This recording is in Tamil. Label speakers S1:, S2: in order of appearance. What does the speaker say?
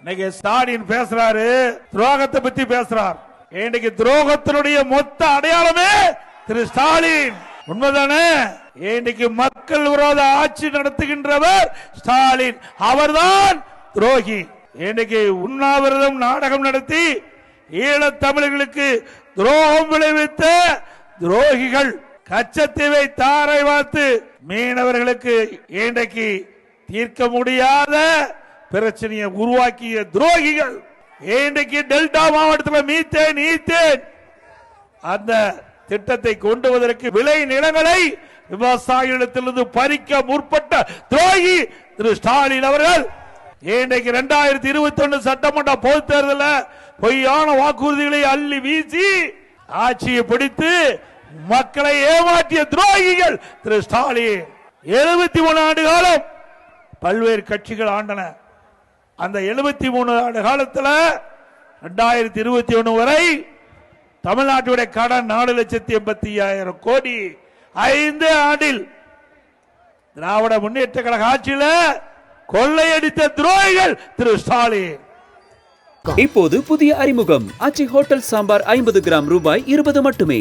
S1: இன்னைக்கு ஸ்டாலின் பேசுறாரு, துரோகத்தை பத்தி பேசுறார். இன்னைக்கு துரோகத்தினுடைய மொத்த அடையாளமே திரு ஸ்டாலின். உண்மைதானே? இன்னைக்கு மக்கள் விரோத ஆட்சி நடத்துகின்றவர் ஸ்டாலின். அவர்தான் துரோகி. இன்னைக்கு உண்ணாவிரதம் நாடகம் நடத்தி ஈழத் தமிழர்களுக்கு துரோகம் விளைவித்த துரோகிகள், கச்சத்தீவை தாரை வார்த்து மீனவர்களுக்கு இன்றைக்கு தீர்க்க முடியாத பிரச்சனையை உருவாக்கிய துரோகிகள். இன்றைக்கு டெல்டா மாவட்டத்தில் மீத்தேன் ஈத்தேன் அந்த திட்டத்தை கொண்டு வருவதற்கு விளை நிலங்களை விவசாயிகளிடத்திலிருந்து பறிக்க முற்பட்ட துரோகி திரு ஸ்டாலின் அவர்கள். இன்றைக்கு 2021 சட்டமன்ற பொதுத் தேர்தலில் பொய்யான வாக்குறுதிகளை அள்ளி வீசி ஆட்சியை பிடித்து மக்களை ஏமாற்றிய துரோகிகள் திரு ஸ்டாலின். 73 ஆண்டு காலம் பல்வேறு கட்சிகள் ஆண்டன. அந்த 73 ஆண்டு காலத்தில் 2021 வரை தமிழ்நாட்டுடைய கடன் 4,85,000 கோடி. 5 ஆண்டில் திராவிட முன்னேற்ற கழக ஆட்சியில் கொள்ளையடித்த துரோகிகள் திரு ஸ்டாலின்.
S2: இப்போது புதிய அறிமுகம் ஆச்சி ஹோட்டல் சாம்பார் 50 கிராம் ரூபாய் 20 மட்டுமே.